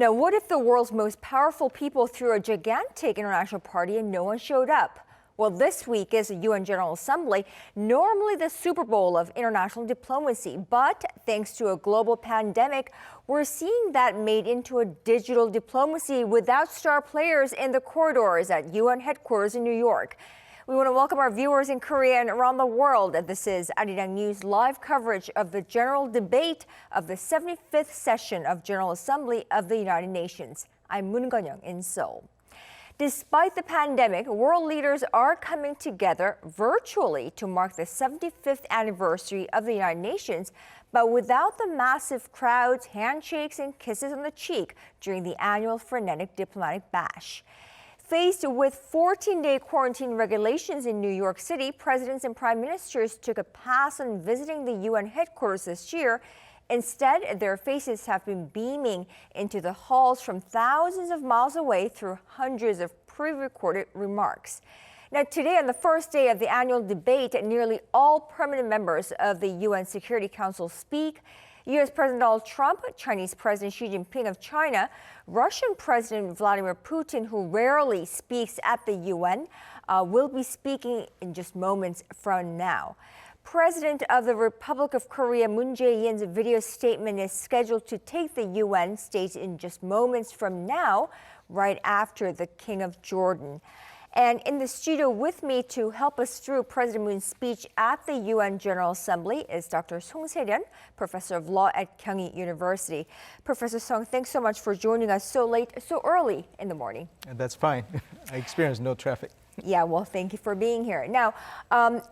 Now, what if the world's most powerful people threw a gigantic international party and no one showed up? Well, this week is the UN General Assembly, normally the Super Bowl of international diplomacy. But thanks to a global pandemic, we're seeing that made into a digital diplomacy without star players in the corridors at UN headquarters in New York. We want to welcome our viewers in Korea and around the world. This is Arirang News live coverage of the general debate of the 75th session of General Assembly of the United Nations. I'm Moon Geon-young in Seoul. Despite the pandemic, world leaders are coming together virtually to mark the 75th anniversary of the United Nations, but without the massive crowds, handshakes, and kisses on the cheek during the annual frenetic diplomatic bash. Faced with 14-day quarantine regulations in New York City, presidents and prime ministers took a pass on visiting the UN headquarters this year. Instead, their faces have been beaming into the halls from thousands of miles away through hundreds of pre-recorded remarks. Now, today, on the first day of the annual debate, nearly all permanent members of the UN Security Council speak. U.S. President Donald Trump, Chinese President Xi Jinping of China, Russian President Vladimir Putin, who rarely speaks at the UN, will be speaking in just moments from now. President of the Republic of Korea, Moon Jae-in's video statement is scheduled to take the UN stage in just moments from now, right after the King of Jordan. And in the studio with me to help us through President Moon's speech at the UN General Assembly is Dr. Song Se-ryun, Professor of Law at Kyung-hee University. Professor Song, thanks so much for joining us so late, so early in the morning. That's fine. I experienced no traffic. Yeah, well, thank you for being here. Now,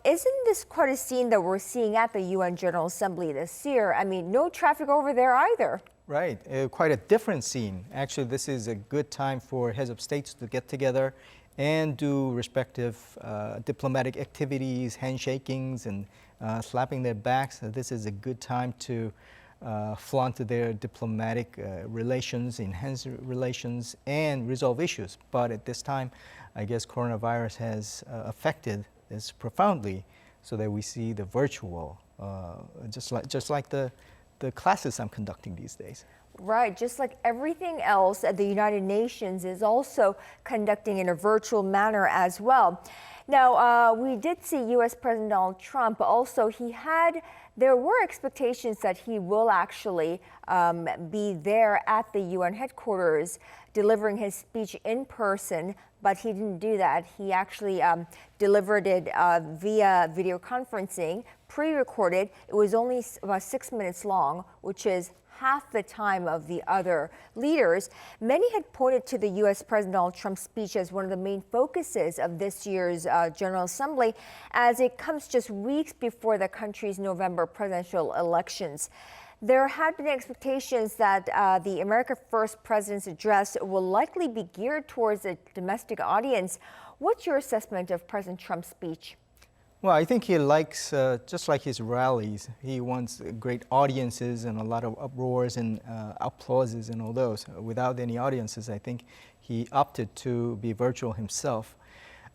isn't this quite a scene that we're seeing at the UN General Assembly this year? I mean, no traffic over there either. Right, quite a different scene. Actually, this is a good time for heads of states to get together and do respective diplomatic activities, handshakings, and slapping their backs. This is a good time to flaunt their diplomatic relations, enhance relations, and resolve issues. But at this time, I guess coronavirus has affected this profoundly, so that we see the virtual, just like the classes I'm conducting these days. Right, just like everything else, the United Nations is also conducting in a virtual manner as well. Now, we did see U.S. President Donald Trump. Also, there were expectations that he will actually be there at the UN headquarters delivering his speech in person, but he didn't do that. He actually delivered it via video conferencing, pre-recorded. It was only about 6 minutes long, which is half the time of the other leaders. Many had pointed to the U.S. President Donald Trump's speech as one of the main focuses of this year's General Assembly, as it comes just weeks before the country's November presidential elections. There had been expectations that the America First President's address will likely be geared towards a domestic audience. What's your assessment of President Trump's speech? Well, I think he likes, just like his rallies, he wants great audiences and a lot of uproars and applauses and all those. Without any audiences, I think he opted to be virtual himself.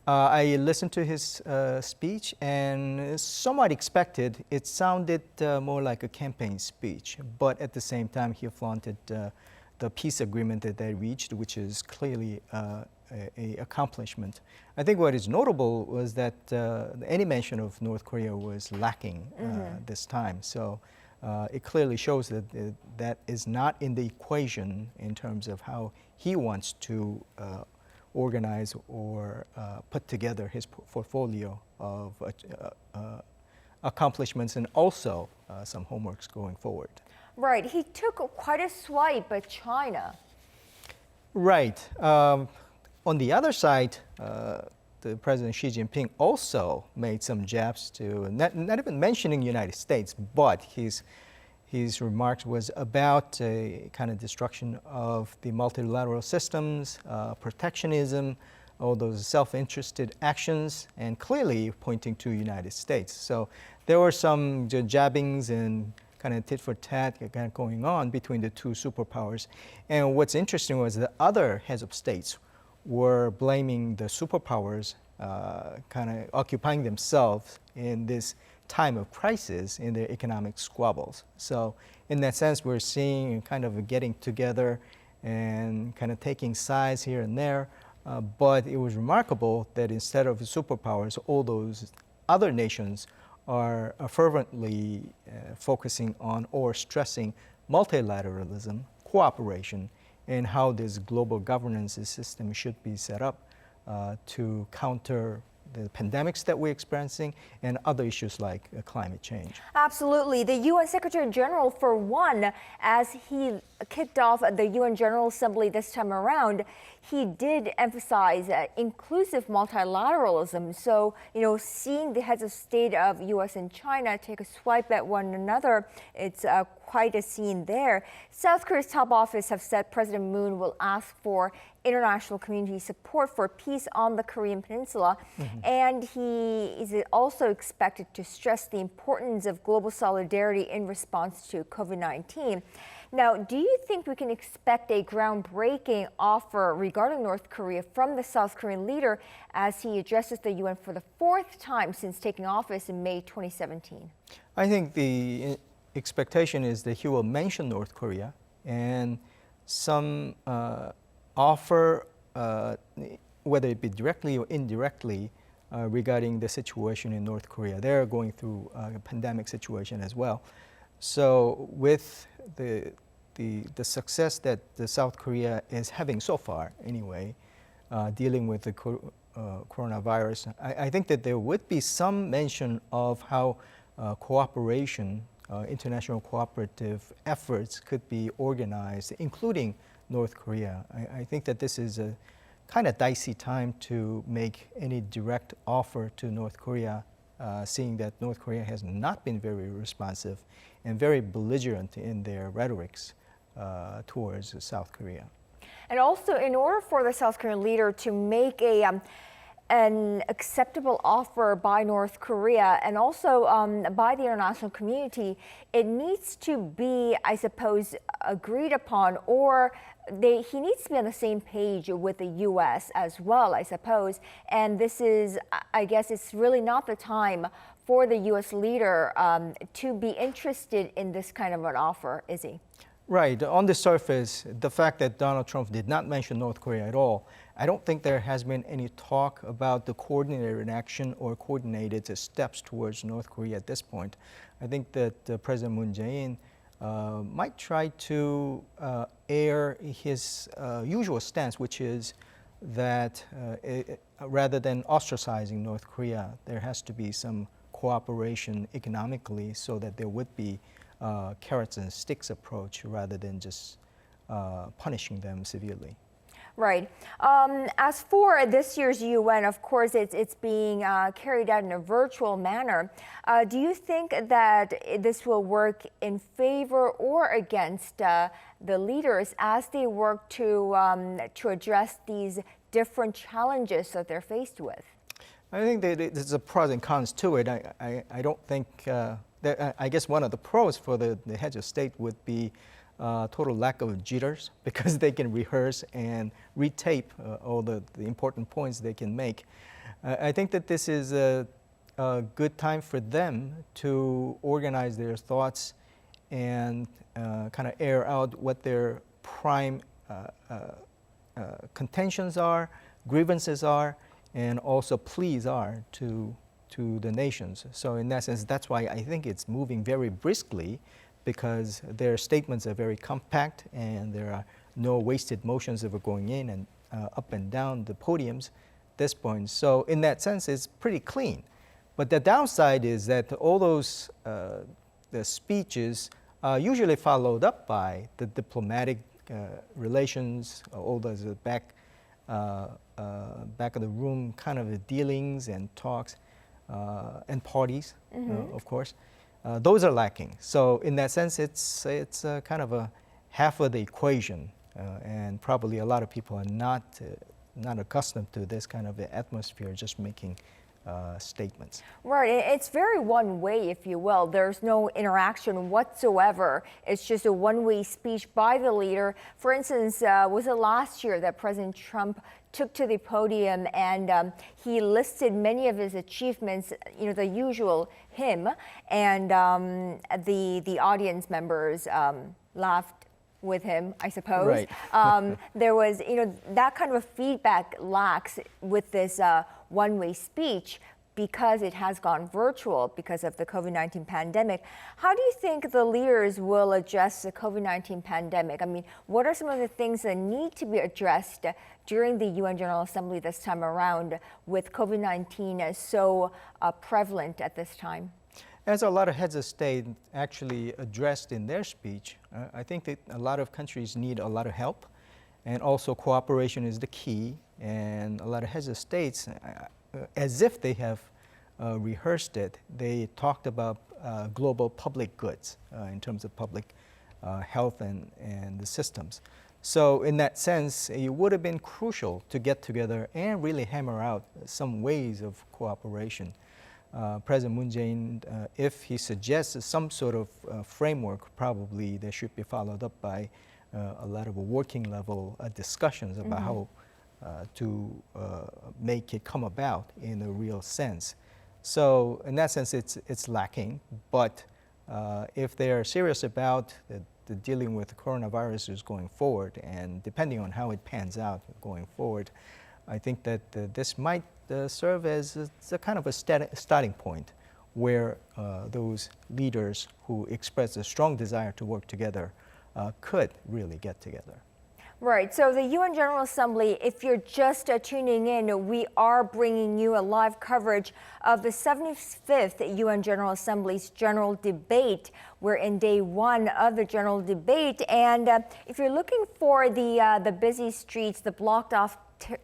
I listened to his speech and somewhat expected. It sounded more like a campaign speech, but at the same time, he flaunted the peace agreement that they reached, which is clearly an accomplishment. I think what is notable was that any mention of North Korea was lacking this time. So it clearly shows that that is not in the equation in terms of how he wants to organize or put together his portfolio of accomplishments and also some homeworks going forward. Right, he took quite a swipe at China. Right. On the other side, the President Xi Jinping also made some jabs to, not even mentioning the United States, but his remarks was about a kind of destruction of the multilateral systems, protectionism, all those self-interested actions, and clearly pointing to the United States. So there were some jabbings and kind of tit for tat kind of going on between the two superpowers. And what's interesting was the other heads of states were blaming the superpowers, kind of occupying themselves in this time of crisis in their economic squabbles. So in that sense, we're seeing kind of a getting together and kind of taking sides here and there. But it was remarkable that instead of superpowers, all those other nations are fervently focusing on or stressing multilateralism, cooperation, and how this global governance system should be set up to counter the pandemics that we're experiencing and other issues like climate change. Absolutely. The UN Secretary General, for one, as he kicked off the UN General Assembly this time around, he did emphasize inclusive multilateralism. So, seeing the heads of state of U.S. and China take a swipe at one another, it's quite a scene there. South Korea's top office have said President Moon will ask for international community support for peace on the Korean Peninsula. And he is also expected to stress the importance of global solidarity in response to COVID-19. Now, do you think we can expect a groundbreaking offer regarding North Korea from the South Korean leader as he addresses the UN for the fourth time since taking office in May 2017? I think the expectation is that he will mention North Korea and some offer, whether it be directly or indirectly, regarding the situation in North Korea. They're going through a pandemic situation as well. So with the success that the South Korea is having so far anyway, dealing with the coronavirus, I think that there would be some mention of how cooperation, international cooperative efforts could be organized, including North Korea. I think that this is a kind of dicey time to make any direct offer to North Korea, seeing that North Korea has not been very responsive and very belligerent in their rhetorics towards South Korea. And also, in order for the South Korean leader to make an acceptable offer by North Korea and also by the international community, it needs to be, I suppose, agreed upon, or he needs to be on the same page with the U.S. as well, I suppose. And this is, I guess, it's really not the time for the U.S. leader to be interested in this kind of an offer, is he? Right. On the surface, the fact that Donald Trump did not mention North Korea at all, I don't think there has been any talk about the coordinated action or coordinated steps towards North Korea at this point. I think that President Moon Jae-in might try to air his usual stance, which is that rather than ostracizing North Korea, there has to be some cooperation economically so that there would be carrots and sticks approach rather than just punishing them severely. Right. As for this year's UN, of course, it's being carried out in a virtual manner. Do you think that this will work in favor or against the leaders as they work to address these different challenges that they're faced with? I think that there's a pros and cons to it. I don't think I guess one of the pros for the heads of state would be total lack of jitters because they can rehearse and retape all the important points they can make. I think that this is a good time for them to organize their thoughts and kind of air out what their prime contentions are, grievances are, and also pleas are to the nations. So in that sense, that's why I think it's moving very briskly, because their statements are very compact and there are no wasted motions of going in and up and down the podiums at this point. So in that sense, it's pretty clean. But the downside is that all those the speeches are usually followed up by the diplomatic relations, all those back of the room kind of dealings and talks and parties, of course. Those are lacking. So in that sense, it's kind of a half of the equation, and probably a lot of people are not accustomed to this kind of atmosphere, just making statements. Right. It's very one way, if you will. There's no interaction whatsoever. It's just a one-way speech by the leader. For instance, was it last year that President Trump took to the podium and he listed many of his achievements, the usual hymn, and the audience members laughed with him, I suppose. Right. There was, that kind of a feedback lacks with this one-way speech because it has gone virtual because of the COVID-19 pandemic. How do you think the leaders will address the COVID-19 pandemic? I mean, what are some of the things that need to be addressed during the UN General Assembly this time around with COVID-19 so prevalent at this time? As a lot of heads of state actually addressed in their speech, I think that a lot of countries need a lot of help, and also cooperation is the key. And a lot of heads of states, as if they have rehearsed it, they talked about global public goods in terms of public health and the systems. So in that sense, it would have been crucial to get together and really hammer out some ways of cooperation. President Moon Jae-in, if he suggests some sort of framework, probably they should be followed up by a lot of working level discussions about how to make it come about in a real sense. So in that sense, it's lacking. But if they are serious about the dealing with coronaviruses going forward, and depending on how it pans out going forward, I think that this might serve as a kind of a starting point where those leaders who express a strong desire to work together could really get together. Right. So the UN General Assembly, if you're just tuning in, we are bringing you a live coverage of the 75th UN General Assembly's General Debate. We're in day one of the General Debate. And if you're looking for the busy streets, the blocked off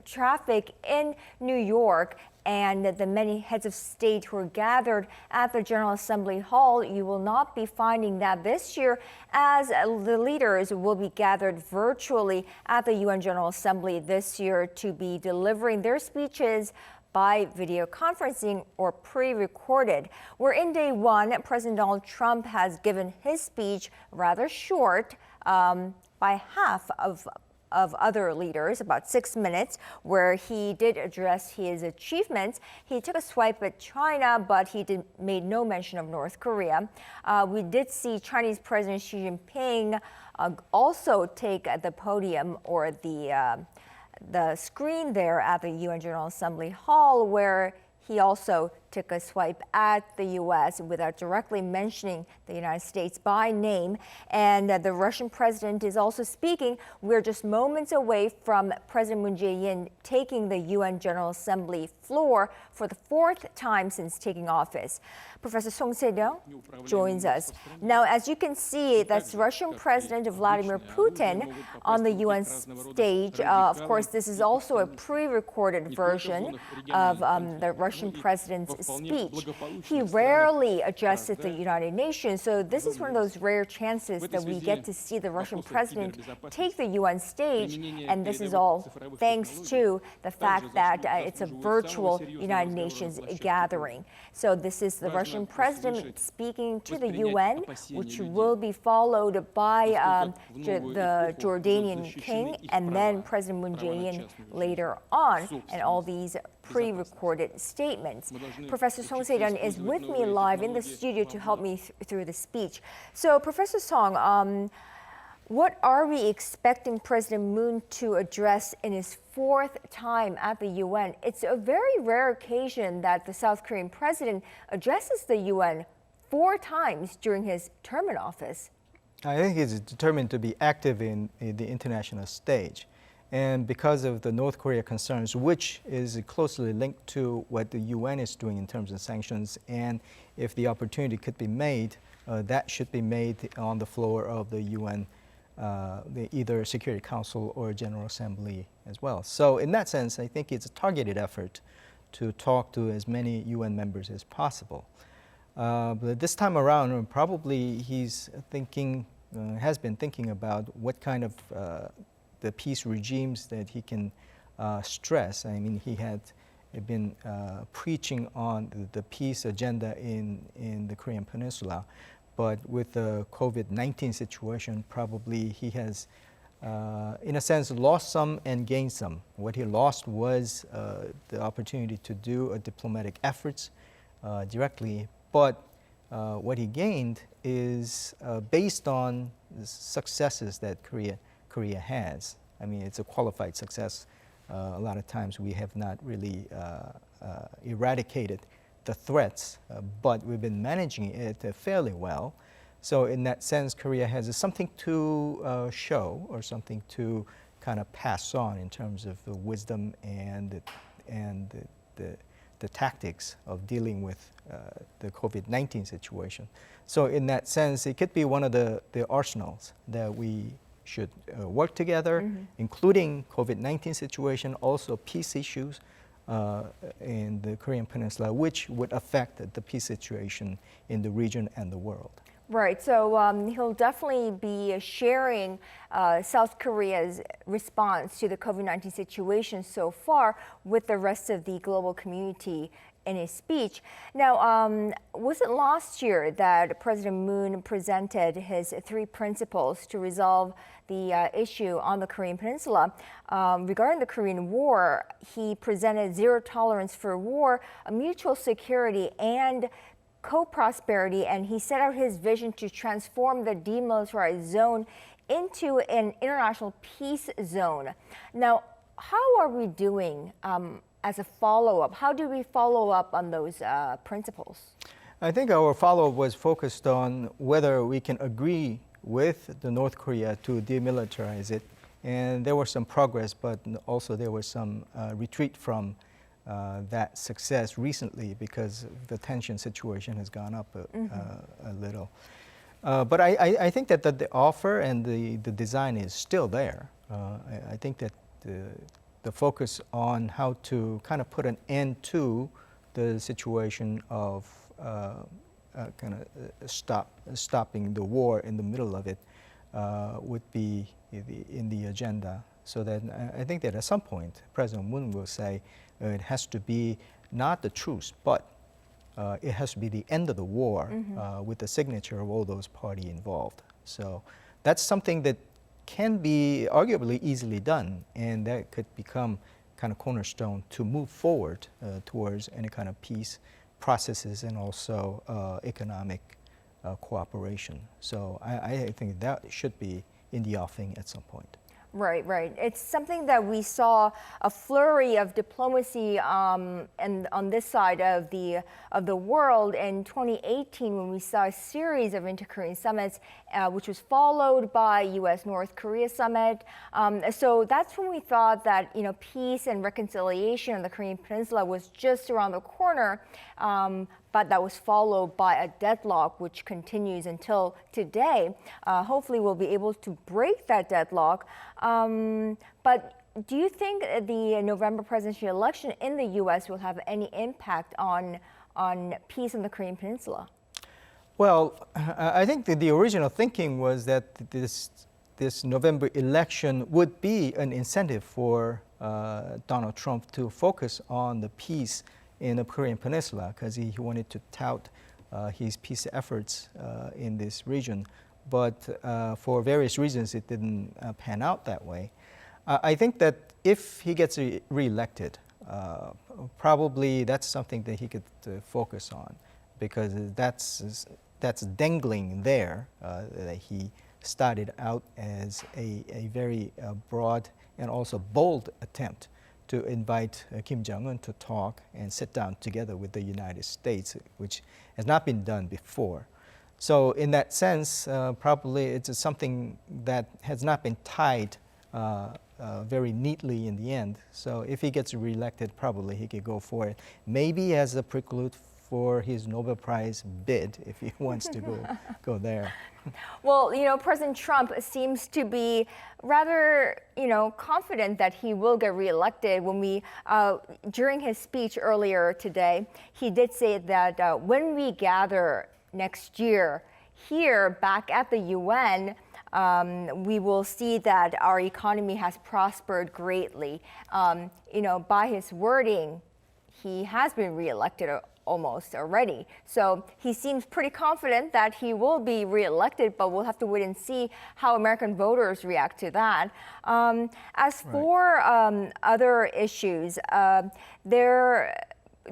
traffic in New York, and the many heads of state who are gathered at the General Assembly Hall, you will not be finding that this year, as the leaders will be gathered virtually at the UN General Assembly this year to be delivering their speeches by video conferencing or pre-recorded. We're in day one. President Donald Trump has given his speech rather short, by half of other leaders, about 6 minutes, where he did address his achievements. He took a swipe at China, but he made no mention of North Korea. We did see Chinese President Xi Jinping also take the podium or the screen there at the UN General Assembly Hall, where he also took a swipe at the U.S. without directly mentioning the United States by name. And the Russian president is also speaking. We're just moments away from President Moon Jae-in taking the UN General Assembly floor for the fourth time since taking office. Professor Song Se-ryung joins us. Now, as you can see, that's Russian President Vladimir Putin on the UN stage. Of course, this is also a pre-recorded version of the Russian president's speech. He rarely addresses the United Nations, so this is one of those rare chances that we get to see the Russian president take the UN stage, and this is all thanks to the fact that it's a virtual United Nations gathering. So this is the Russian president speaking to the UN, which will be followed by the Jordanian king and then President Moon Jae-in later on, and all these pre-recorded statements. Professor Song Se-ryung is with me live in the studio to help me through the speech. So, Professor Song, what are we expecting President Moon to address in his fourth time at the UN? It's a very rare occasion that the South Korean president addresses the UN 4 times during his term in office. I think he's determined to be active in the international stage. And because of the North Korea concerns, which is closely linked to what the UN is doing in terms of sanctions, and if the opportunity could be made, that should be made on the floor of the UN, either Security Council or General Assembly as well. So in that sense, I think it's a targeted effort to talk to as many UN members as possible. But this time around, probably he's thinking, has been thinking about what kind of the peace regimes that he can stress. I mean, he had been preaching on the peace agenda in the Korean Peninsula, but with the COVID-19 situation, probably he has, in a sense, lost some and gained some. What he lost was the opportunity to do a diplomatic efforts directly, but what he gained is based on the successes that Korea has. I mean, it's a qualified success. A lot of times we have not really eradicated the threats, but we've been managing it fairly well. So in that sense, Korea has something to show or something to kind of pass on in terms of the wisdom and the tactics of dealing with the COVID-19 situation. So in that sense, it could be one of the arsenals that we should work together, including COVID-19 situation, also peace issues in the Korean Peninsula, which would affect the peace situation in the region and the world. Right, so he'll definitely be sharing South Korea's response to the COVID-19 situation so far with the rest of the global community in his speech. Now, was it last year that President Moon presented his 3 principles to resolve the issue on the Korean Peninsula? Regarding the Korean War, he presented zero tolerance for war, mutual security, and co-prosperity, and he set out his vision to transform the demilitarized zone into an international peace zone. Now, how are we doing as a follow-up? How do we follow up on those principles? I think our follow-up was focused on whether we can agree with the North Korea to demilitarize it, and there was some progress, but also there was some retreat from that success recently because the tension situation has gone up a little. But I think that the offer and the design is still there. I think that the focus on how to kind of put an end to the situation of kind of stopping the war in the middle of it would be in the agenda. So that I think that at some point President Moon will say it has to be not the truce, but it has to be the end of the war with the signature of all those parties involved. So that's something that can be arguably easily done, and that could become kind of cornerstone to move forward towards any kind of peace processes and also economic cooperation. So I think that should be in the offing at some point. Right, right. It's something that we saw a flurry of diplomacy and on this side of the world in 2018 when we saw a series of inter-Korean summits, which was followed by U.S.-North Korea summit. So that's when we thought that peace and reconciliation on the Korean Peninsula was just around the corner. But that was followed by a deadlock, which continues until today. Hopefully, we'll be able to break that deadlock. But do you think the November presidential election in the U.S. will have any impact on peace on the Korean Peninsula? Well, I think that the original thinking was that this November election would be an incentive for Donald Trump to focus on the peace in the Korean Peninsula, because he wanted to tout his peace efforts in this region. But for various reasons, it didn't pan out that way. I think that if he gets reelected, probably that's something that he could focus on, because that's dangling there, that he started out as a very broad and also bold attempt to invite Kim Jong-un to talk and sit down together with the United States, which has not been done before. So in that sense, probably it's something that has not been tied very neatly in the end. So if he gets reelected, probably he could go for it. Maybe as a prelude for his Nobel Prize bid, if he wants to go there. Well, President Trump seems to be rather, confident that he will get reelected. When during his speech earlier today, he did say that when we gather next year here back at the UN, we will see that our economy has prospered greatly. By his wording, he has been reelected almost already. So he seems pretty confident that he will be reelected, but we'll have to wait and see how American voters react to that. As for other issues,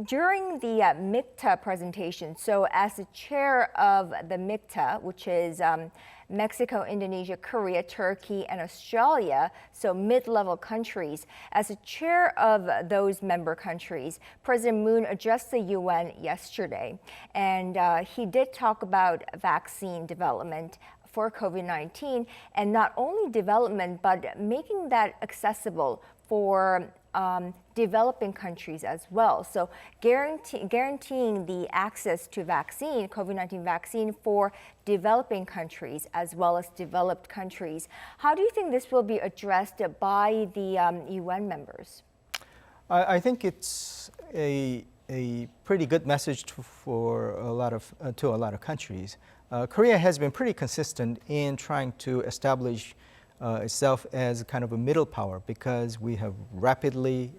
during the MICTA presentation, so as the chair of the MICTA, which is Mexico, Indonesia, Korea, Turkey, and Australia, so mid-level countries, as the chair of those member countries, President Moon addressed the UN yesterday, and he did talk about vaccine development for COVID-19, and not only development, but making that accessible for developing countries as well. So guaranteeing the access to vaccine, COVID-19 vaccine for developing countries as well as developed countries. How do you think this will be addressed by the UN members? I think it's a pretty good message for a lot of countries. Korea has been pretty consistent in trying to establish itself as kind of a middle power because we have rapidly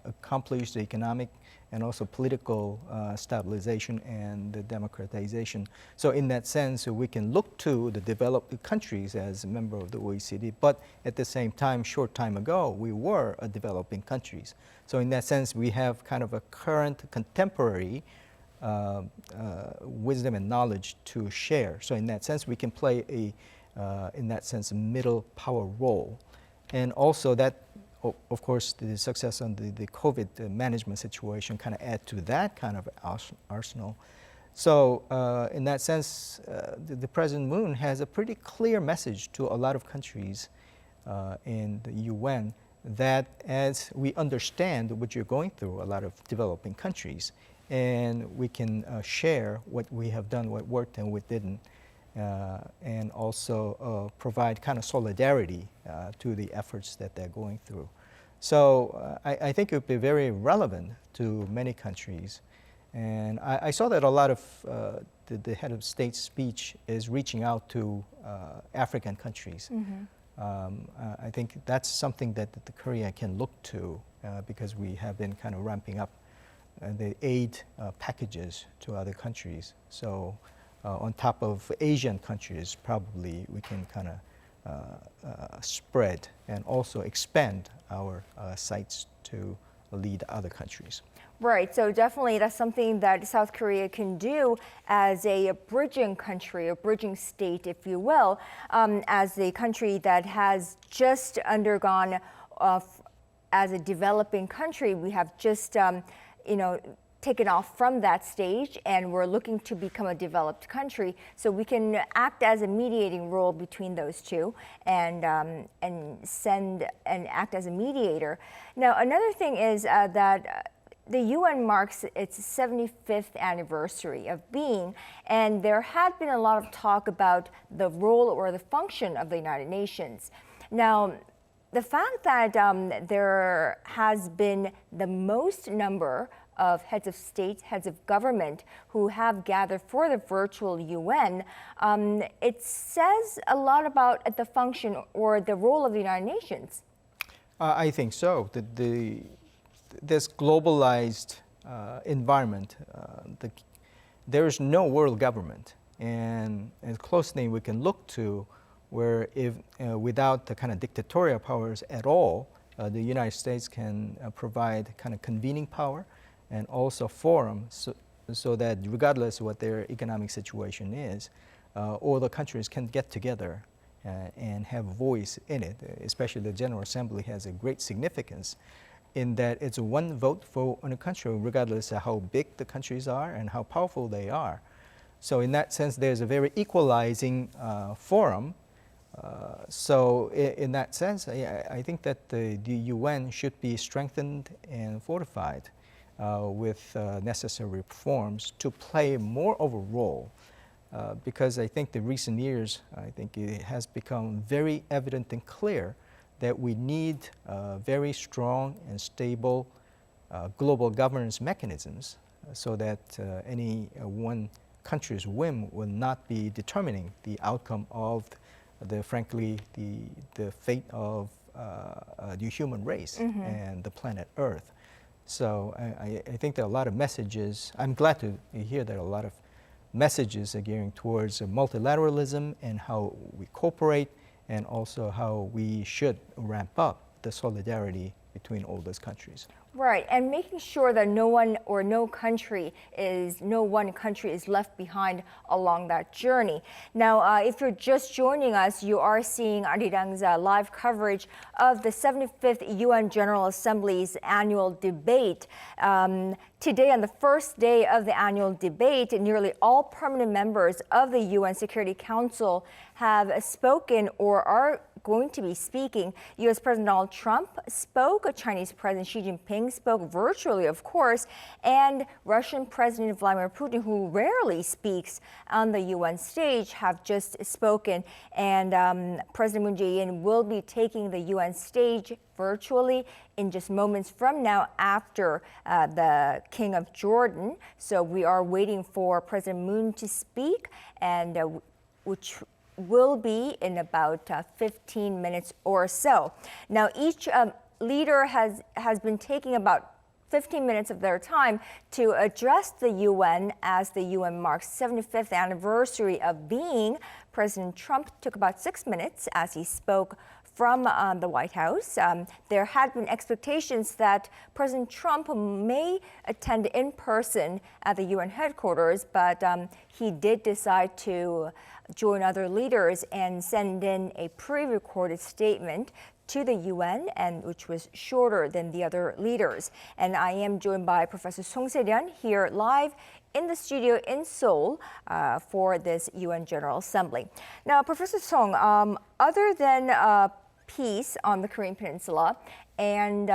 accomplished the economic and also political stabilization and the democratization. So in that sense, we can look to the developed countries as a member of the OECD, but at the same time, short time ago, we were a developing countries. So in that sense, we have kind of a current contemporary wisdom and knowledge to share. So in that sense, we can play in that sense, a middle power role. And also that, of course, the success on the COVID management situation kind of add to that kind of arsenal. So in that sense, the President Moon has a pretty clear message to a lot of countries in the UN that as we understand what you're going through, a lot of developing countries, and we can share what we have done, what worked and what didn't, and also provide kind of solidarity to the efforts that they're going through. So I think it would be very relevant to many countries. And I saw that a lot of the head of state speech is reaching out to African countries. I think that's something that the Korea can look to because we have been kind of ramping up the aid packages to other countries. So on top of Asian countries, probably we can kind of spread and also expand our sites to lead other countries. Right, so definitely that's something that South Korea can do as a bridging country, a bridging state, if you will, as a country that has just undergone, as a developing country, we have just, taken off from that stage and we're looking to become a developed country. So we can act as a mediating role between those two and send and act as a mediator. Now, another thing is that the UN marks its 75th anniversary of being, and there had been a lot of talk about the role or the function of the United Nations. Now, the fact that there has been the most number of heads of state, heads of government who have gathered for the virtual UN, it says a lot about the function or the role of the United Nations. I think so. This globalized environment, there is no world government, and a close thing we can look to where if without the kind of dictatorial powers at all, the United States can provide kind of convening power and also forum so that regardless of what their economic situation is, all the countries can get together and have voice in it. Especially the General Assembly has a great significance in that it's one vote for a country regardless of how big the countries are and how powerful they are. So in that sense, there's a very equalizing forum. So in that sense, I think that the UN should be strengthened and fortified with necessary reforms to play more of a role. Because I think the recent years, I think it has become very evident and clear that we need very strong and stable global governance mechanisms so that any one country's whim will not be determining the outcome of frankly, the fate of the human race and the planet Earth. So I think there are a lot of messages. I'm glad to hear that a lot of messages are gearing towards multilateralism and how we cooperate and also how we should ramp up the solidarity between all those countries. Right, and making sure that no one country is left behind along that journey. Now, if you're just joining us, you are seeing Arirang's live coverage of the 75th UN General Assembly's annual debate. Today, on the first day of the annual debate, nearly all permanent members of the UN Security Council have spoken or are going to be speaking. U.S. President Donald Trump spoke, Chinese President Xi Jinping spoke virtually, of course, and Russian President Vladimir Putin, who rarely speaks on the UN stage, have just spoken. And President Moon Jae-in will be taking the UN stage virtually in just moments from now after the King of Jordan. So we are waiting for President Moon to speak, and which will be in about 15 minutes or so. Now, each leader has been taking about 15 minutes of their time to address the UN as the UN marks 75th anniversary of being. President Trump took about 6 minutes as he spoke from the White House. There had been expectations that President Trump may attend in person at the UN headquarters, but he did decide to join other leaders and send in a pre-recorded statement to the UN, and which was shorter than the other leaders. And I am joined by Professor Song Se-ryun here live in the studio in Seoul for this UN General Assembly. Now, Professor Song, other than peace on the Korean Peninsula and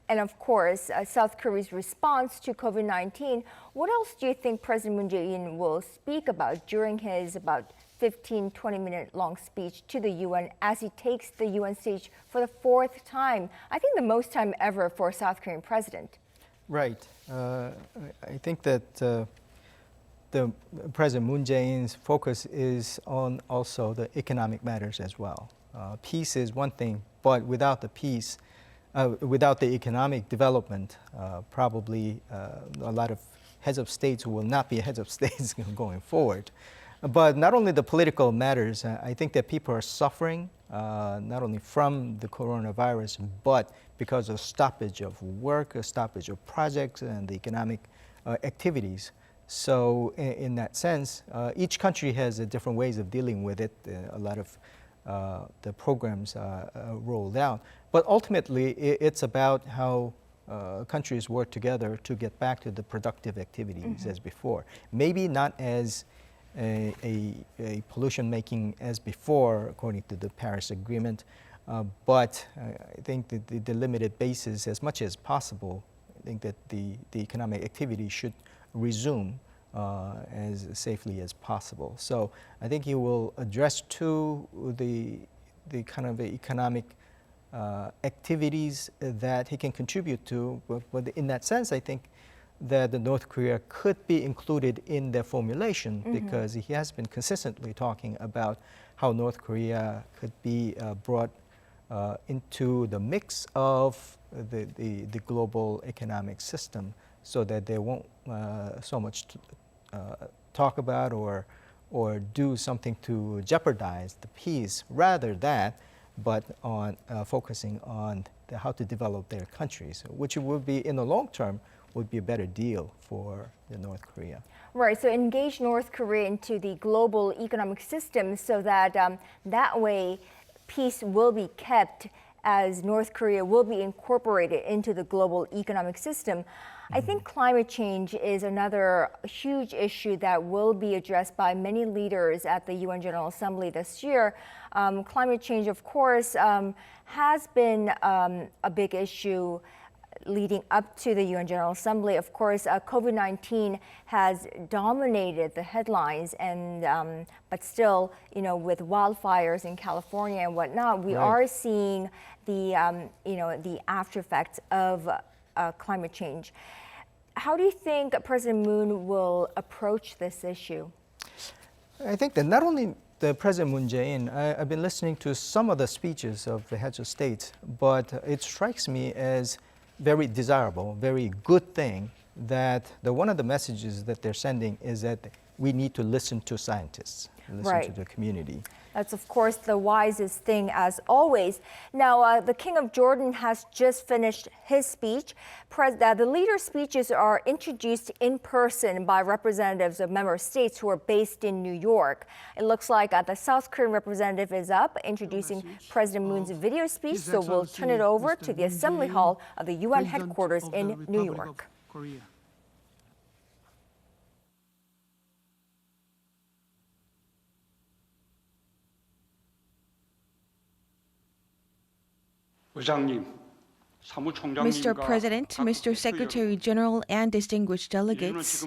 of course, South Korea's response to COVID-19, what else do you think President Moon Jae-in will speak about during his about 15, 20-minute long speech to the UN as he takes the UN stage for the fourth time? I think the most time ever for a South Korean president. Right. I think that the President Moon Jae-in's focus is on also the economic matters as well. Peace is one thing, but without the peace, without the economic development, probably a lot of heads of states will not be heads of states going forward. But not only the political matters, I think that people are suffering not only from the coronavirus, but because of stoppage of work, a stoppage of projects and the economic activities. So in that sense, each country has different ways of dealing with it. A lot of the programs rolled out. But ultimately, it's about how countries work together to get back to the productive activities as before. Maybe not as a pollution making as before, according to the Paris Agreement, but I think that the limited basis, as much as possible, I think that the economic activity should resume as safely as possible. So I think he will address to the kind of economic activities that he can contribute to. But in that sense, I think that the North Korea could be included in the formulation because he has been consistently talking about how North Korea could be brought into the mix of the global economic system, so that they won't so much talk about or do something to jeopardize the peace, rather that, but on focusing on how to develop their countries, which would be, in the long term, would be a better deal for North Korea. Right, so engage North Korea into the global economic system so that that way peace will be kept as North Korea will be incorporated into the global economic system. I think climate change is another huge issue that will be addressed by many leaders at the UN General Assembly this year. Climate change, of course, has been a big issue leading up to the UN General Assembly. Of course, COVID-19 has dominated the headlines, and but still, you know, with wildfires in California and whatnot, we are seeing the the after effects of climate change. How do you think President Moon will approach this issue? I think that not only the President Moon Jae-in, I've been listening to some of the speeches of the heads of states, but it strikes me as very desirable, very good thing that one of the messages that they're sending is that we need to listen to scientists, listen to the community. That's, of course, the wisest thing as always. Now, the King of Jordan has just finished his speech. The leader's speeches are introduced in person by representatives of member states who are based in New York. It looks like the South Korean representative is up introducing President Moon's video speech, so we'll turn it over to the Assembly Hall of the UN headquarters in New York. Mr. President, Mr. Secretary General, and distinguished delegates,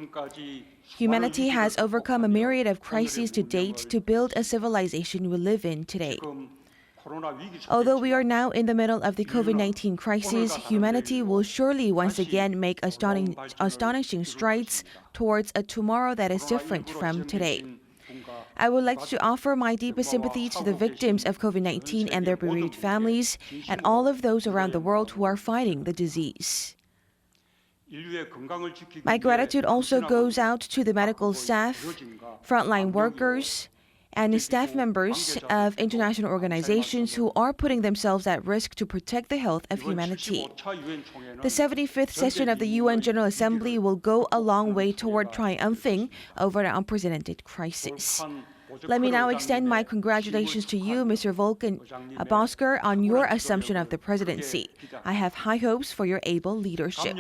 humanity has overcome a myriad of crises to date to build a civilization we live in today. Although we are now in the middle of the COVID-19 crisis, humanity will surely once again make astonishing strides towards a tomorrow that is different from today. I would like to offer my deepest sympathy to the victims of COVID-19 and their bereaved families, and all of those around the world who are fighting the disease. My gratitude also goes out to the medical staff, frontline workers, and staff members of international organizations who are putting themselves at risk to protect the health of humanity. The 75th session of the UN General Assembly will go a long way toward triumphing over an unprecedented crisis. Let me now extend my congratulations to you, Mr. Volkan Bozkır, on your assumption of the presidency. I have high hopes for your able leadership.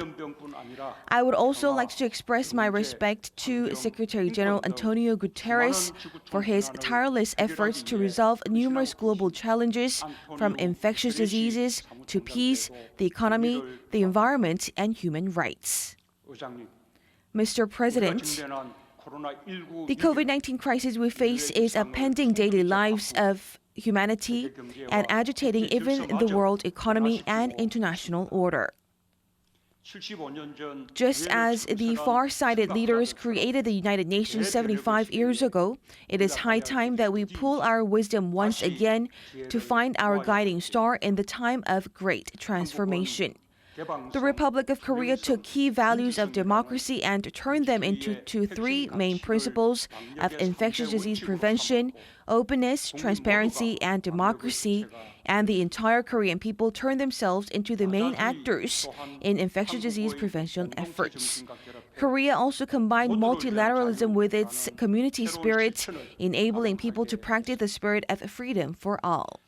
I would also like to express my respect to Secretary General Antonio Guterres for his tireless efforts to resolve numerous global challenges, from infectious diseases to peace, the economy, the environment, and human rights. Mr. President, the COVID-19 crisis we face is upending daily lives of humanity and agitating even the world economy and international order. Just as the far-sighted leaders created the United Nations 75 years ago, it is high time that we pool our wisdom once again to find our guiding star in the time of great transformation. The Republic of Korea took key values of democracy and turned them into three main principles of infectious disease prevention, openness, transparency, and democracy, and the entire Korean people turned themselves into the main actors in infectious disease prevention efforts. Korea also combined multilateralism with its community spirit, enabling people to practice the spirit of freedom for all.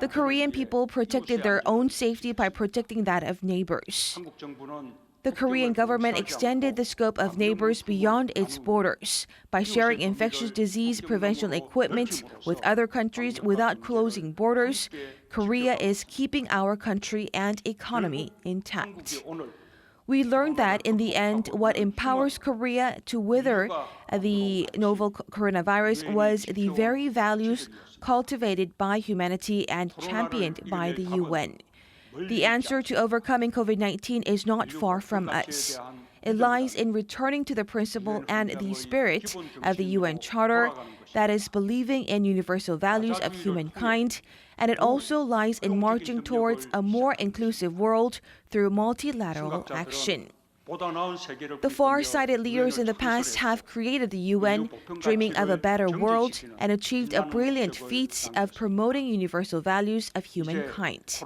The Korean people protected their own safety by protecting that of neighbors. The Korean government extended the scope of neighbors beyond its borders by sharing infectious disease prevention equipment with other countries without closing borders. Korea is keeping our country and economy intact. We learned that in the end, what empowers Korea to weather the novel coronavirus was the very values cultivated by humanity and championed by the UN. The answer to overcoming COVID-19 is not far from us. It lies in returning to the principle and the spirit of the UN Charter, that is, believing in universal values of humankind, and it also lies in marching towards a more inclusive world through multilateral action. The far-sighted leaders in the past have created the UN, dreaming of a better world, and achieved a brilliant feat of promoting universal values of humankind.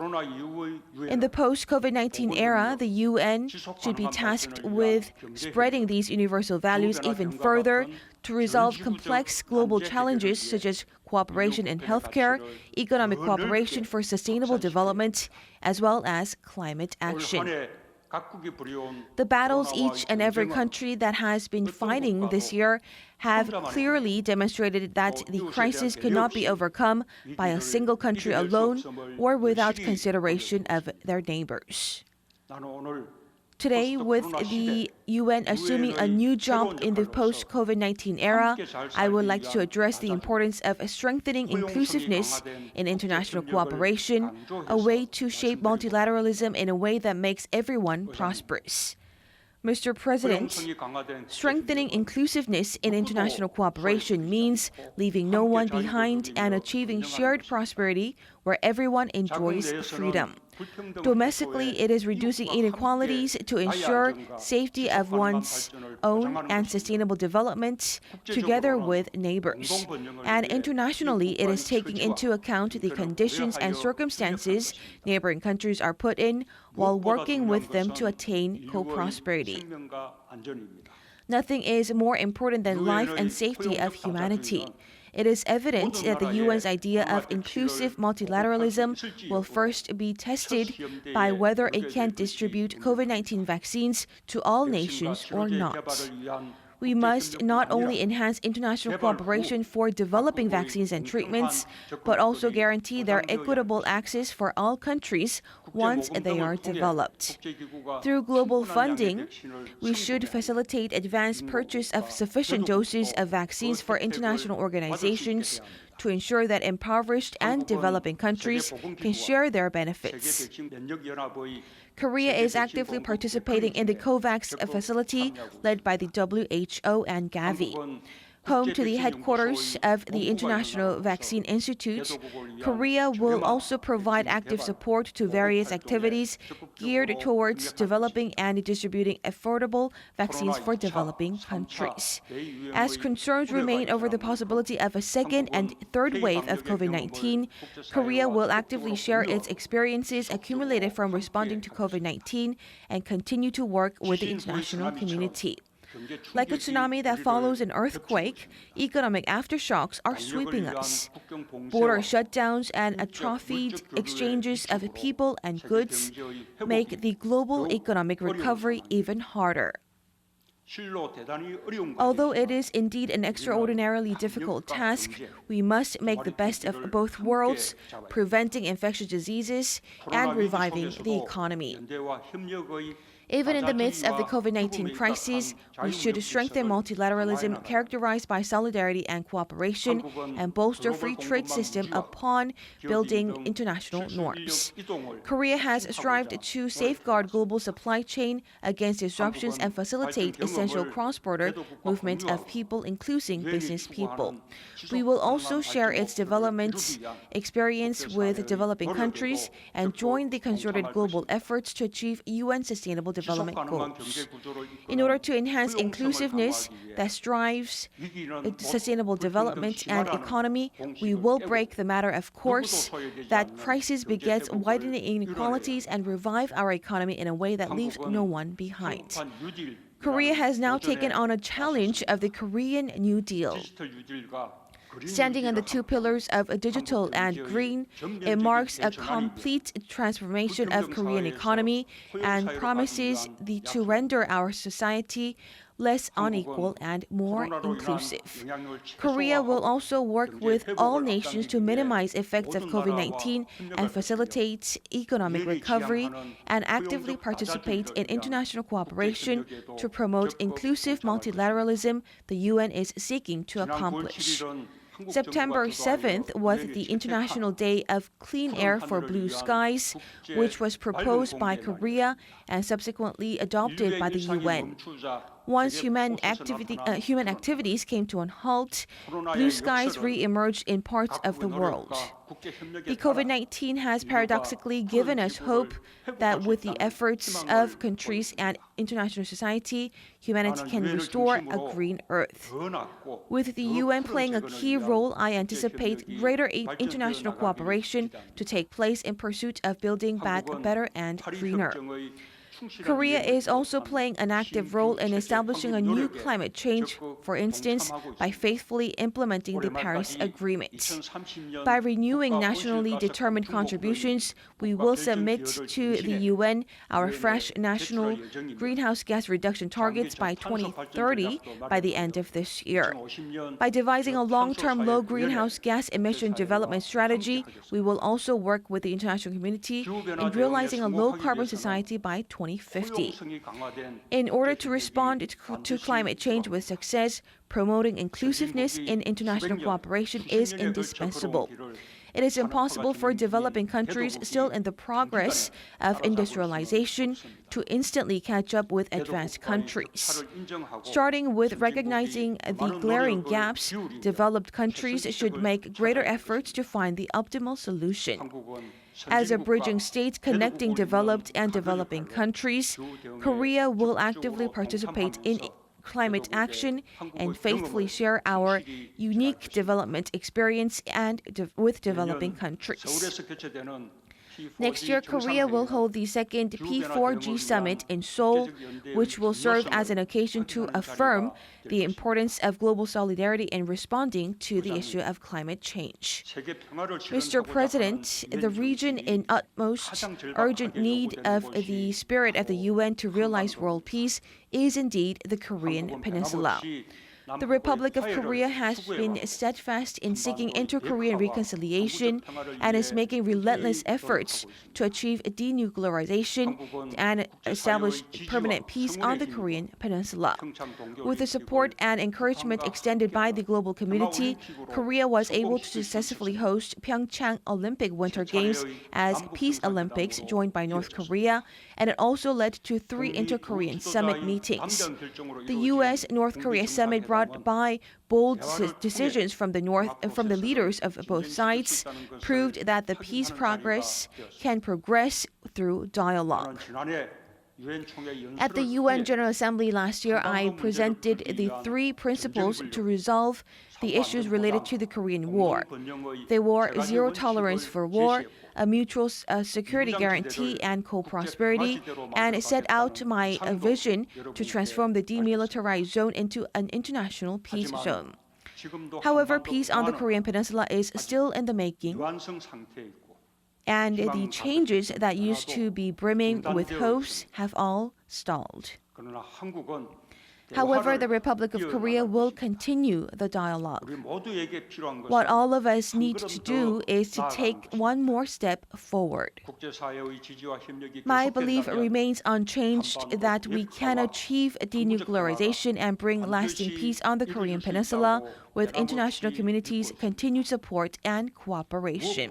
In the post-COVID-19 era, the UN should be tasked with spreading these universal values even further to resolve complex global challenges such as cooperation in healthcare, economic cooperation for sustainable development, as well as climate action. The battles each and every country that has been fighting this year have clearly demonstrated that the crisis cannot be overcome by a single country alone or without consideration of their neighbors. Today, with the UN assuming a new job in the post-COVID-19 era, I would like to address the importance of strengthening inclusiveness in international cooperation, a way to shape multilateralism in a way that makes everyone prosperous. Mr. President, strengthening inclusiveness in international cooperation means leaving no one behind and achieving shared prosperity where everyone enjoys freedom. Domestically, it is reducing inequalities to ensure safety of one's own and sustainable development together with neighbors. And internationally, it is taking into account the conditions and circumstances neighboring countries are put in while working with them to attain co-prosperity. Nothing is more important than life and safety of humanity. It is evident that the UN's idea of inclusive multilateralism will first be tested by whether it can distribute COVID-19 vaccines to all nations or not. We must not only enhance international cooperation for developing vaccines and treatments, but also guarantee their equitable access for all countries once they are developed. Through global funding, we should facilitate advanced purchase of sufficient doses of vaccines for international organizations to ensure that impoverished and developing countries can share their benefits. Korea is actively participating in the COVAX facility led by the WHO and Gavi. Home to the headquarters of the International Vaccine Institute, Korea will also provide active support to various activities geared towards developing and distributing affordable vaccines for developing countries. As concerns remain over the possibility of a second and third wave of COVID-19, Korea will actively share its experiences accumulated from responding to COVID-19 and continue to work with the international community. Like a tsunami that follows an earthquake, economic aftershocks are sweeping us. Border shutdowns and atrophied exchanges of people and goods make the global economic recovery even harder. Although it is indeed an extraordinarily difficult task, we must make the best of both worlds, preventing infectious diseases and reviving the economy. Even in the midst of the COVID-19 crisis, we should strengthen multilateralism characterized by solidarity and cooperation and bolster free trade system upon building international norms. Korea has strived to safeguard global supply chain against disruptions and facilitate essential cross-border movement of people, including business people. We will also share its development experience with developing countries and join the concerted global efforts to achieve UN Sustainable Development Goals. In order to enhance inclusiveness that strives sustainable development and economy, we will break the matter of course that crisis begets widening inequalities and revive our economy in a way that leaves no one behind. Korea has now taken on a challenge of the Korean New Deal. Standing on the two pillars of digital and green, it marks a complete transformation of Korean economy and promises to render our society less unequal and more inclusive. Korea will also work with all nations to minimize effects of COVID-19 and facilitate economic recovery and actively participate in international cooperation to promote inclusive multilateralism the UN is seeking to accomplish. September 7th was the International Day of Clean Air for Blue Skies, which was proposed by Korea and subsequently adopted by the UN. Once human activities came to a halt, blue skies re-emerged in parts of the world. The COVID-19 has paradoxically given us hope that with the efforts of countries and international society, humanity can restore a green earth. With the UN playing a key role, I anticipate greater international cooperation to take place in pursuit of building back better and greener. Korea is also playing an active role in establishing a new climate change, for instance, by faithfully implementing the Paris Agreement. By renewing nationally determined contributions, we will submit to the UN our fresh national greenhouse gas reduction targets by 2030 by the end of this year. By devising a long-term low greenhouse gas emission development strategy, we will also work with the international community in realizing a low-carbon society by 2050. In order to respond to climate change with success, promoting inclusiveness in international cooperation is indispensable. It is impossible for developing countries still in the progress of industrialization to instantly catch up with advanced countries. Starting with recognizing the glaring gaps, developed countries should make greater efforts to find the optimal solution. As a bridging state connecting developed and developing countries, Korea will actively participate in climate action and faithfully share our unique development experience with developing countries. Next year, Korea will hold the second P4G summit in Seoul, which will serve as an occasion to affirm the importance of global solidarity in responding to the issue of climate change. Mr. President, the region in utmost urgent need of the spirit of the UN to realize world peace is indeed the Korean Peninsula. The Republic of Korea has been steadfast in seeking inter-Korean reconciliation and is making relentless efforts to achieve denuclearization and establish permanent peace on the Korean Peninsula. With the support and encouragement extended by the global community, Korea was able to successfully host Pyeongchang Olympic Winter Games as Peace Olympics joined by North Korea, and it also led to 3 inter-Korean summit meetings. The U.S.-North Korea summit brought by bold decisions from the leaders of both sides, proved that the peace progress can progress through dialogue. At the UN General Assembly last year, I presented the 3 principles to resolve the issues related to the Korean War. They were zero tolerance for war, a mutual security guarantee and co-prosperity, and set out my vision to transform the demilitarized zone into an international peace zone. However, peace on the Korean Peninsula is still in the making, and the changes that used to be brimming with hopes have all stalled. However, the Republic of Korea will continue the dialogue. What all of us need to do is to take one more step forward. My belief remains unchanged that we can achieve denuclearization and bring lasting peace on the Korean Peninsula with international community's continued support and cooperation.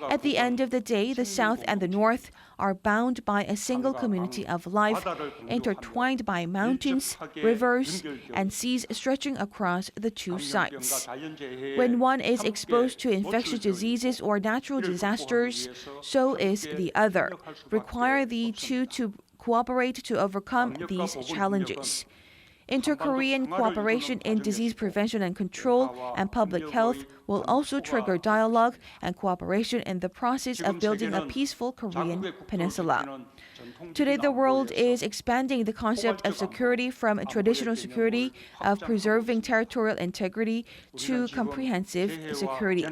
At the end of the day, the South and the North are bound by a single community of life, intertwined by mountains, rivers, and seas stretching across the two sides. When one is exposed to infectious diseases or natural disasters, so is the other. Require the two to cooperate to overcome these challenges. Inter-Korean cooperation in disease prevention and control and public health will also trigger dialogue and cooperation in the process of building a peaceful Korean peninsula. Today, the world is expanding the concept of security from traditional security of preserving territorial integrity to comprehensive security.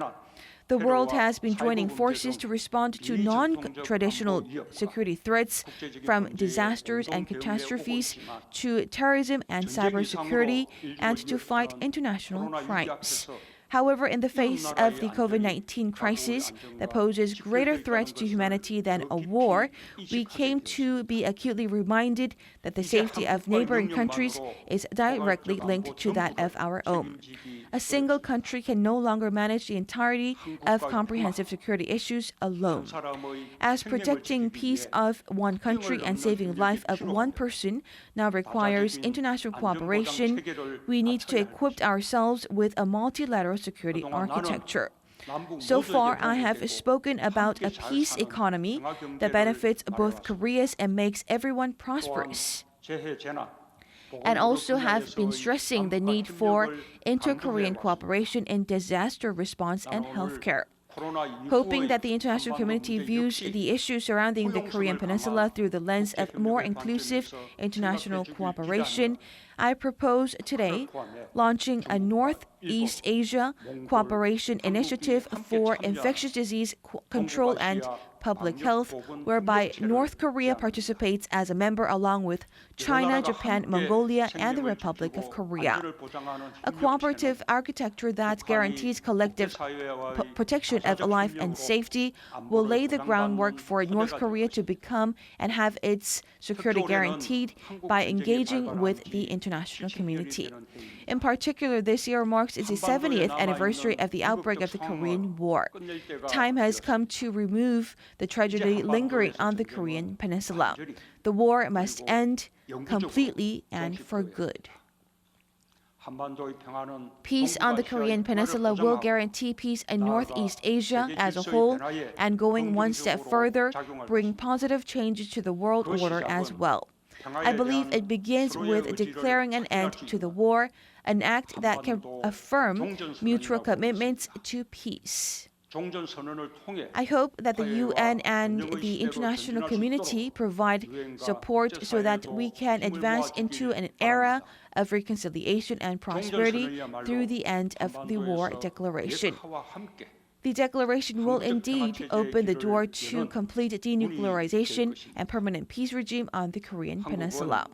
The world has been joining forces to respond to non-traditional security threats, from disasters and catastrophes to terrorism and cybersecurity, and to fight international crimes. However, in the face of the COVID-19 crisis that poses greater threat to humanity than a war, we came to be acutely reminded that the safety of neighboring countries is directly linked to that of our own. A single country can no longer manage the entirety of comprehensive security issues alone. As protecting peace of one country and saving life of one person now requires international cooperation, we need to equip ourselves with a multilateral security architecture. So far, I have spoken about a peace economy that benefits both Koreas and makes everyone prosperous, and also have been stressing the need for inter-Korean cooperation in disaster response and healthcare. Hoping that the international community views the issues surrounding the Korean Peninsula through the lens of more inclusive international cooperation, I propose today launching a Northeast Asia Cooperation Initiative for infectious disease control and public health, whereby North Korea participates as a member along with China, Japan, Mongolia, and the Republic of Korea. A cooperative architecture that guarantees collective protection of life and safety will lay the groundwork for North Korea to become and have its security guaranteed by engaging with the international community. In particular, this year marks the 70th anniversary of the outbreak of the Korean War. Time has come to remove the tragedy lingering on the Korean Peninsula. The war must end completely and for good. Peace on the Korean Peninsula will guarantee peace in Northeast Asia as a whole, and going one step further, bring positive changes to the world order as well. I believe it begins with declaring an end to the war, an act that can affirm mutual commitments to peace. I hope that the UN and the international community provide support so that we can advance into an era of reconciliation and prosperity through the end of the war declaration. The declaration will indeed open the door to complete denuclearization and permanent peace regime on the Korean Peninsula.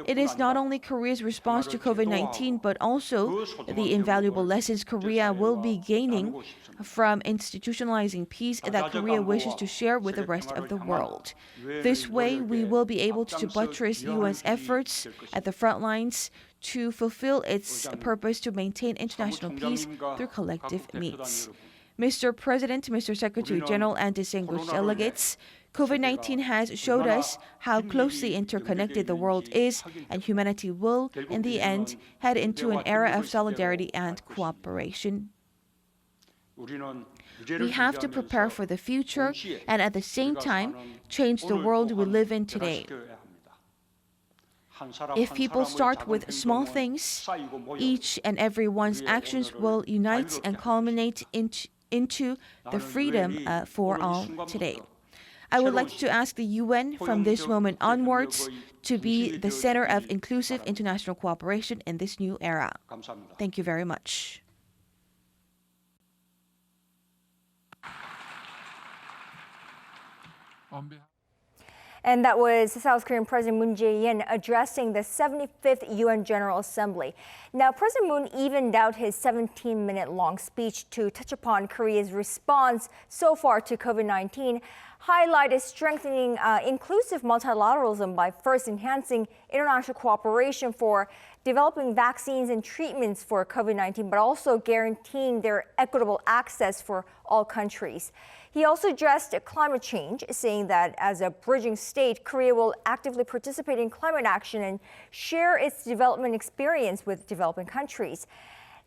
It is not only Korea's response to COVID-19, but also the invaluable lessons Korea will be gaining from institutionalizing peace that Korea wishes to share with the rest of the world. This way, we will be able to buttress UN's efforts at the front lines to fulfill its purpose to maintain international peace through collective means. Mr. President, Mr. Secretary General, and distinguished delegates, COVID-19 has showed us how closely interconnected the world is, and humanity will, in the end, head into an era of solidarity and cooperation. We have to prepare for the future and at the same time change the world we live in today. If people start with small things, each and every one's actions will unite and culminate into the freedom for all today. I would like to ask the UN from this moment onwards to be the center of inclusive international cooperation in this new era. Thank you very much. And that was South Korean President Moon Jae-in addressing the 75th UN General Assembly. Now, President Moon evened out his 17-minute-long speech to touch upon Korea's response so far to COVID-19, highlighted strengthening inclusive multilateralism by first enhancing international cooperation for developing vaccines and treatments for COVID-19, but also guaranteeing their equitable access for all countries. He also addressed climate change, saying that as a bridging state, Korea will actively participate in climate action and share its development experience with developing countries.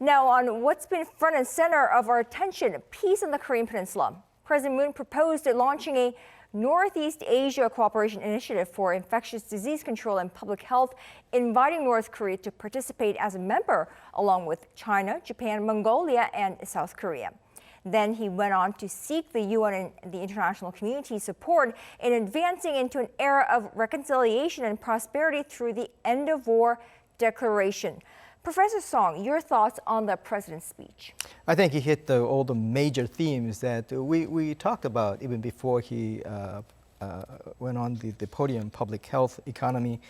Now, on what's been front and center of our attention, peace on the Korean Peninsula, President Moon proposed launching a Northeast Asia Cooperation Initiative for infectious disease control and public health, inviting North Korea to participate as a member, along with China, Japan, Mongolia, and South Korea. Then he went on to seek the UN and the international community's support in advancing into an era of reconciliation and prosperity through the end of war declaration. Professor Song, your thoughts on the president's speech? I think he hit all the major themes that we talked about even before he went on the podium: public health, economy,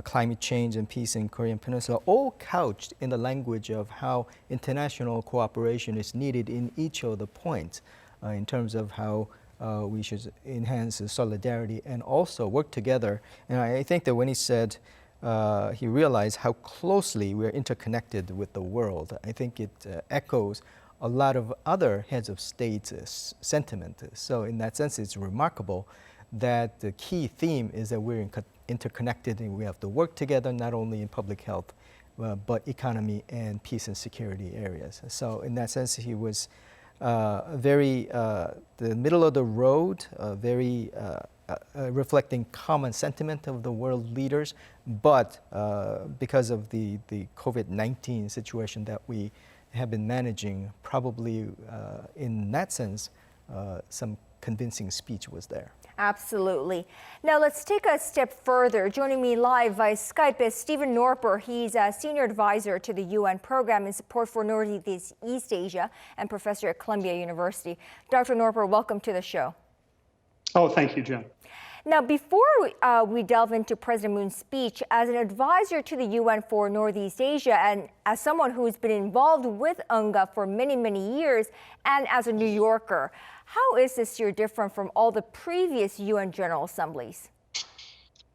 climate change, and peace in Korean Peninsula, all couched in the language of how international cooperation is needed in each of the points in terms of how we should enhance solidarity and also work together. And I think that when he said he realized how closely we're interconnected with the world, I think it echoes a lot of other heads of states' sentiment. So in that sense, it's remarkable that the key theme is that we're interconnected and we have to work together not only in public health, but economy and peace and security areas. So in that sense, he was very the middle of the road, very reflecting common sentiment of the world leaders, but because of the COVID-19 situation that we have been managing, probably in that sense, some convincing speech was there. Absolutely. Now let's take a step further. Joining me live via Skype is Stephen Norper. He's a senior advisor to the UN program in support for Northeast Asia and professor at Columbia University. Dr. Norper, welcome to the show. Oh, thank you, Jen. Now, before we delve into President Moon's speech, as an advisor to the UN for Northeast Asia and as someone who's been involved with UNGA for many, many years, and as a New Yorker, how is this year different from all the previous UN General Assemblies?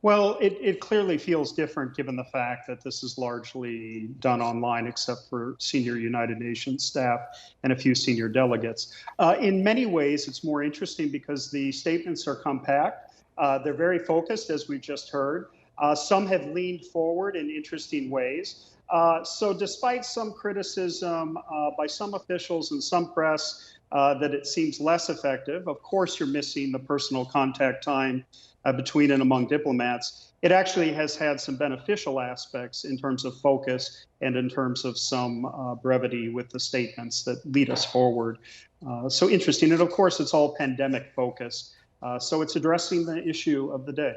Well, it clearly feels different given the fact that this is largely done online, except for senior United Nations staff and a few senior delegates. In many ways, it's more interesting because the statements are compact. They're very focused, as we've just heard. Some have leaned forward in interesting ways. So despite some criticism by some officials and some press that it seems less effective, of course you're missing the personal contact time between and among diplomats. It actually has had some beneficial aspects in terms of focus and in terms of some brevity with the statements that lead us forward. So interesting. And of course, it's all pandemic focused. So it's addressing the issue of the day.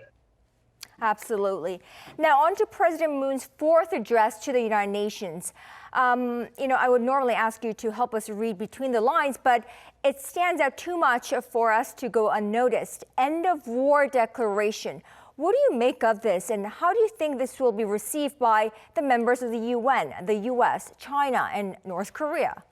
Absolutely. Now, on to President Moon's fourth address to the United Nations. I would normally ask you to help us read between the lines, but it stands out too much for us to go unnoticed. End of war declaration. What do you make of this, and how do you think this will be received by the members of the UN, the US, China, and North Korea?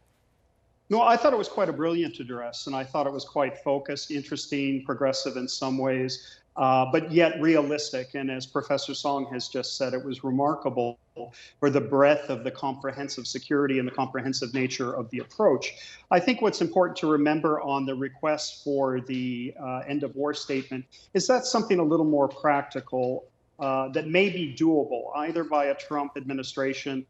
No, I thought it was quite a brilliant address, and I thought it was quite focused, interesting, progressive in some ways, but yet realistic. And as Professor Song has just said, it was remarkable for the breadth of the comprehensive security and the comprehensive nature of the approach. I think what's important to remember on the request for the end of war statement is that's something a little more practical that may be doable either by a Trump administration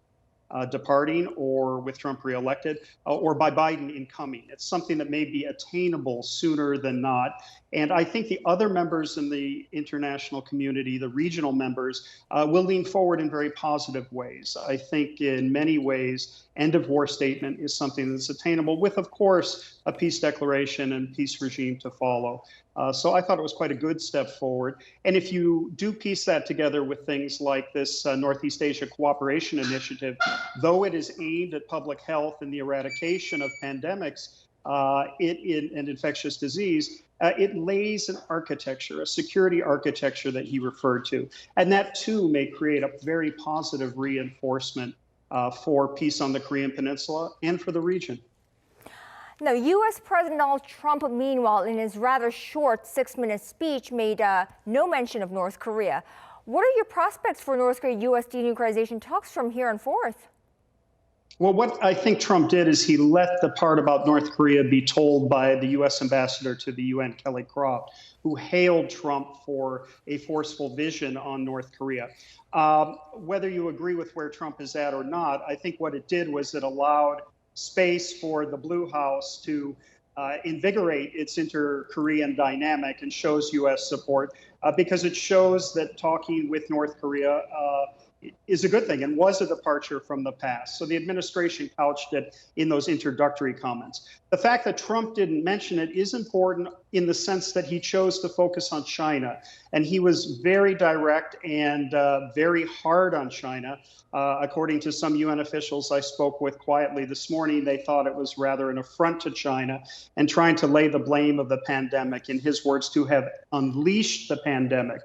departing or with Trump reelected or by Biden incoming. It's something that may be attainable sooner than not. And I think the other members in the international community, the regional members, will lean forward in very positive ways. I think in many ways, end of war statement is something that's attainable with, of course, a peace declaration and peace regime to follow. So I thought it was quite a good step forward. And if you do piece that together with things like this Northeast Asia Cooperation Initiative, though it is aimed at public health and the eradication of pandemics and infectious disease, it lays an architecture, a security architecture that he referred to. And that too may create a very positive reinforcement for peace on the Korean Peninsula and for the region. Now, U.S. President Donald Trump, meanwhile, in his rather short 6-minute speech, made no mention of North Korea. What are your prospects for North Korea-U.S. denuclearization talks from here on forth? Well, what I think Trump did is he let the part about North Korea be told by the U.S. ambassador to the UN, Kelly Croft, who hailed Trump for a forceful vision on North Korea. Whether you agree with where Trump is at or not, I think what it did was it allowed space for the Blue House to invigorate its inter-Korean dynamic and shows U.S. support because it shows that talking with North Korea is a good thing and was a departure from the past. So the administration couched it in those introductory comments. The fact that Trump didn't mention it is important in the sense that he chose to focus on China. And he was very direct and very hard on China. According to some UN officials I spoke with quietly this morning, they thought it was rather an affront to China and trying to lay the blame of the pandemic, in his words, to have unleashed the pandemic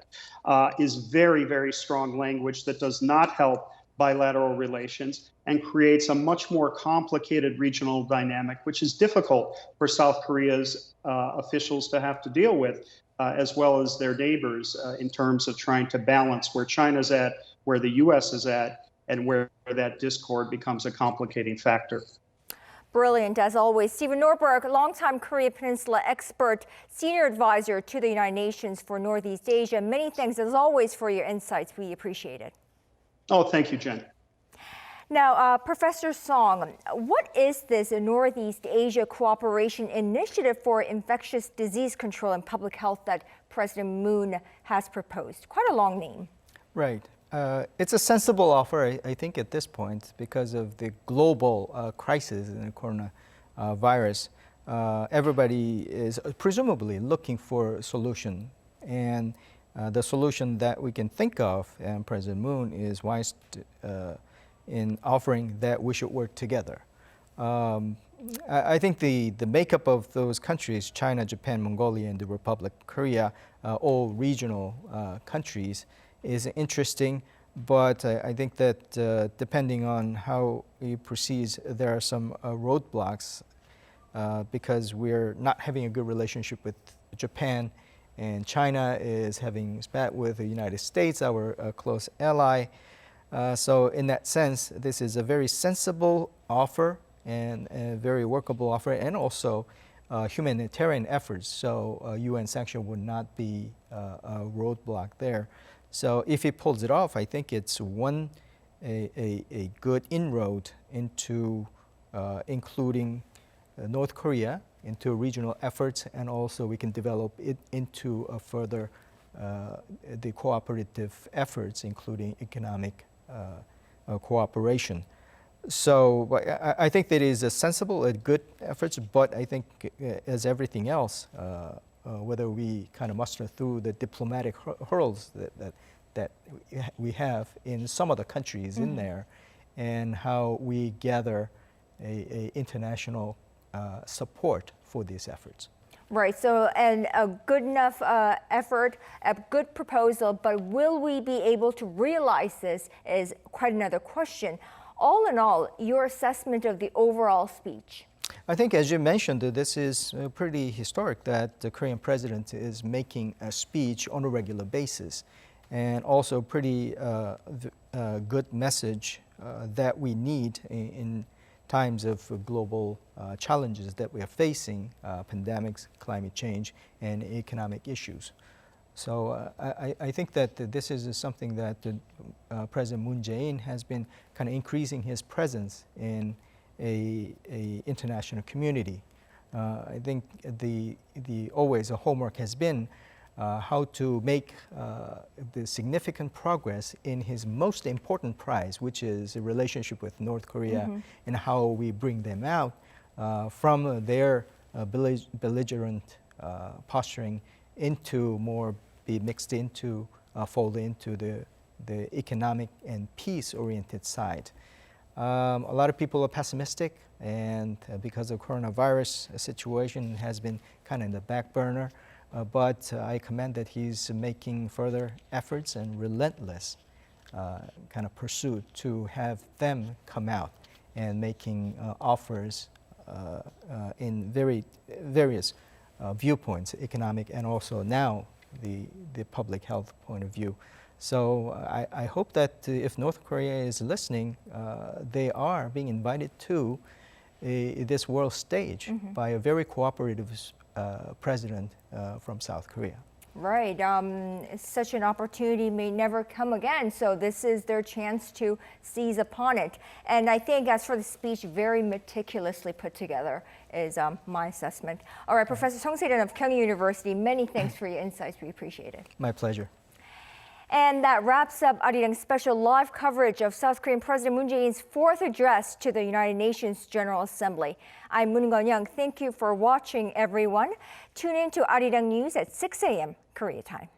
is very, very strong language that does not help bilateral relations and creates a much more complicated regional dynamic, which is difficult for South Korea's officials to have to deal with, as well as their neighbors in terms of trying to balance where China's at, where the U.S. is at, and where that discord becomes a complicating factor. Brilliant, as always. Stephen Norberg, longtime Korea Peninsula expert, senior advisor to the United Nations for Northeast Asia. Many thanks, as always, for your insights. We appreciate it. Oh, thank you, Jen. Now, Professor Song, what is this Northeast Asia Cooperation Initiative for Infectious Disease Control and Public Health that President Moon has proposed? Quite a long name. Right. It's a sensible offer, I think, at this point, because of the global crisis in the coronavirus. Everybody is presumably looking for a solution. And the solution that we can think of, and President Moon is wise in offering that we should work together. I think the makeup of those countries, China, Japan, Mongolia, and the Republic of Korea, all regional countries, is interesting, but I think that depending on how he proceeds, there are some roadblocks because we're not having a good relationship with Japan, and China is having spat with the United States, our close ally. So in that sense, this is a very sensible offer and a very workable offer, and also humanitarian efforts. So UN sanction would not be a roadblock there. So if he pulls it off, I think it's a good inroad into including North Korea into regional efforts, and also we can develop it into a further the cooperative efforts, including economic cooperation. So I think that is a sensible and good efforts, but I think as everything else, whether we kind of muster through the diplomatic hurdles that we have in some of the countries in there, and how we gather a international support for these efforts. Right, so and a good enough effort, a good proposal, but will we be able to realize this is quite another question. All in all, your assessment of the overall speech? I think, as you mentioned, this is pretty historic that the Korean president is making a speech on a regular basis, and also pretty good message that we need in times of global challenges that we are facing, pandemics, climate change, and economic issues. So I think that this is something that President Moon Jae-in has been kind of increasing his presence in a international community. I think the always a homework has been how to make the significant progress in his most important prize, which is a relationship with North Korea, and how we bring them out from their belligerent posturing into more be mixed into, fold into the economic and peace-oriented side. A lot of people are pessimistic, and because of coronavirus situation has been kind of in the back burner. But I commend that he's making further efforts and relentless kind of pursuit to have them come out and making offers in various viewpoints, economic and also now the public health point of view. So I hope that if North Korea is listening, they are being invited to this world stage by a very cooperative president from South Korea. Right. Such an opportunity may never come again, so this is their chance to seize upon it. And I think as for the speech, very meticulously put together is my assessment. All right, Professor Sung Se-ryun of Kyung University, many thanks for your insights. We appreciate it. My pleasure. And that wraps up Arirang's special live coverage of South Korean President Moon Jae-in's fourth address to the United Nations General Assembly. I'm Moon Gun-young. Thank you for watching, everyone. Tune in to Arirang News at 6 a.m. Korea time.